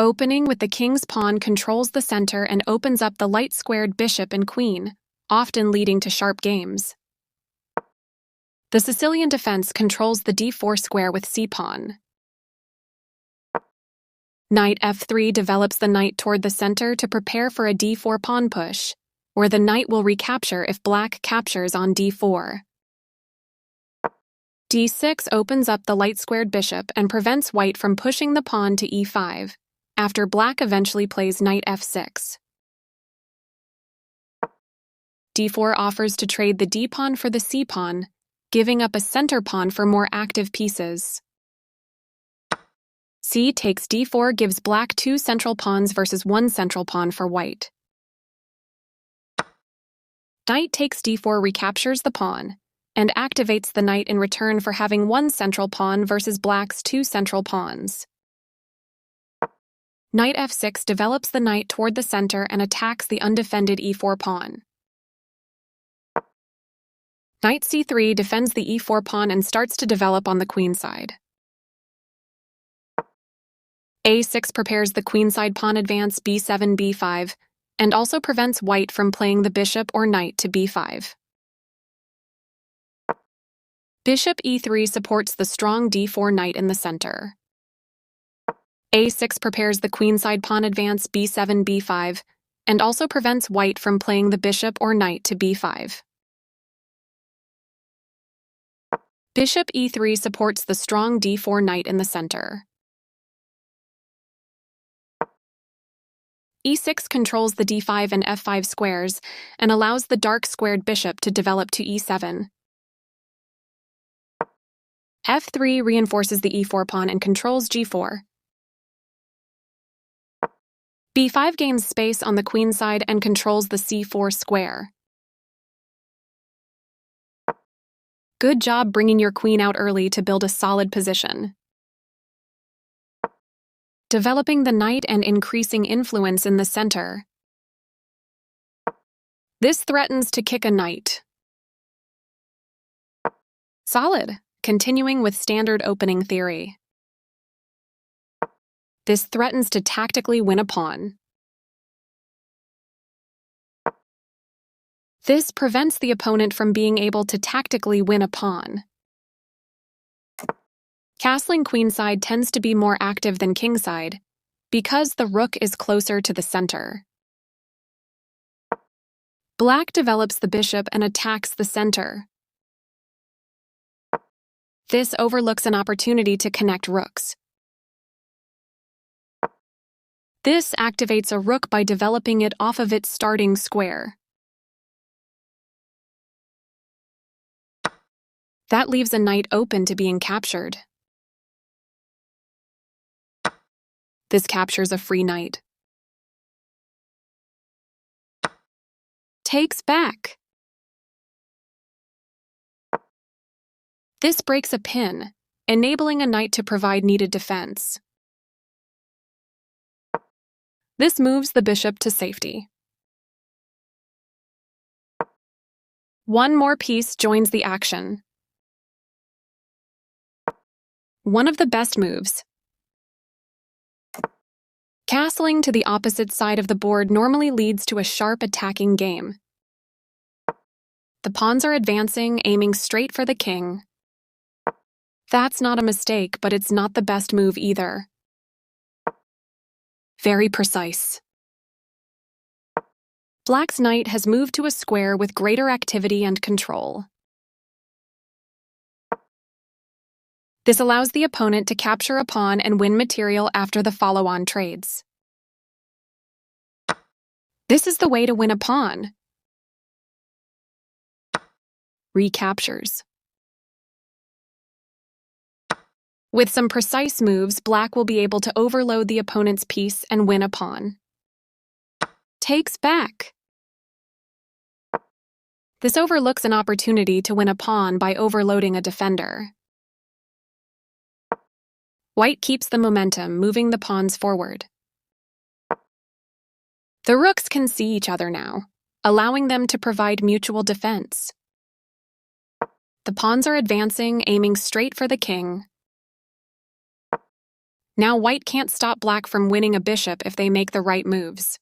Opening with the king's pawn controls the center and opens up the light-squared bishop and queen, often leading to sharp games. The Sicilian defense controls the d4 square with c-pawn. Knight f3 develops the knight toward the center to prepare for a d4 pawn push, where the knight will recapture if black captures on d4. d6 opens up the light-squared bishop and prevents white from pushing the pawn to e5, after black eventually plays knight f6. d4 offers to trade the d-pawn for the c-pawn, giving up a center pawn for more active pieces. C takes d4 gives black 2 central pawns versus 1 central pawn for white. Knight takes d4 recaptures the pawn, and activates the knight in return for having 1 central pawn versus black's 2 central pawns. Knight f6 develops the knight toward the center and attacks the undefended e4 pawn. Knight c3 defends the e4 pawn and starts to develop on the queenside. a6 prepares the queenside pawn advance b7, b5, and also prevents white from playing the bishop or knight to b5. Bishop e3 supports the strong d4 knight in the center. a6 prepares the queenside pawn advance b7, b5, and also prevents white from playing the bishop or knight to b5. Bishop e3 supports the strong d4 knight in the center. e6 controls the d5 and f5 squares and allows the dark squared bishop to develop to e7. f3 reinforces the e4 pawn and controls g4. b5 gains space on the queenside and controls the c4 square. Good job bringing your queen out early to build a solid position. Developing the knight and increasing influence in the center. This threatens to kick a knight. Solid, continuing with standard opening theory. This threatens to tactically win a pawn. This prevents the opponent from being able to tactically win a pawn. Castling queenside tends to be more active than kingside because the rook is closer to the center. Black develops the bishop and attacks the center. This overlooks an opportunity to connect rooks. This activates a rook by developing it off of its starting square. That leaves a knight open to being captured. This captures a free knight. Takes back. This breaks a pin, enabling a knight to provide needed defense. This moves the bishop to safety. One more piece joins the action. One of the best moves. Castling to the opposite side of the board normally leads to a sharp attacking game. The pawns are advancing, aiming straight for the king. That's not a mistake, but it's not the best move either. Very precise. Black's knight has moved to a square with greater activity and control. This allows the opponent to capture a pawn and win material after the follow-on trades. This is the way to win a pawn. Recaptures. With some precise moves, Black will be able to overload the opponent's piece and win a pawn. Takes back. This overlooks an opportunity to win a pawn by overloading a defender. White keeps the momentum, moving the pawns forward. The rooks can see each other now, allowing them to provide mutual defense. The pawns are advancing, aiming straight for the king. Now white can't stop black from winning a bishop if they make the right moves.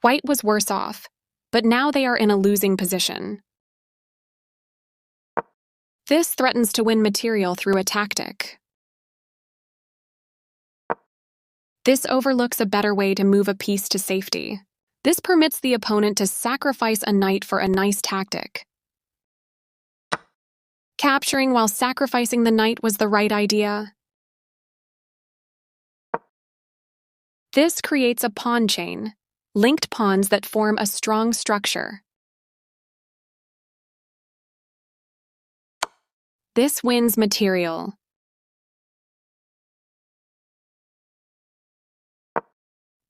White was worse off, but now they are in a losing position. This threatens to win material through a tactic. This overlooks a better way to move a piece to safety. This permits the opponent to sacrifice a knight for a nice tactic. Capturing while sacrificing the knight was the right idea. This creates a pawn chain, linked pawns that form a strong structure. This wins material.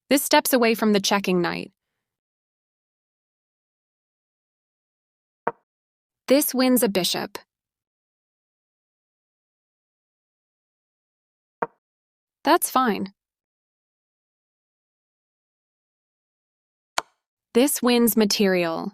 This steps away from the checking knight. This wins a bishop. That's fine. This wins material.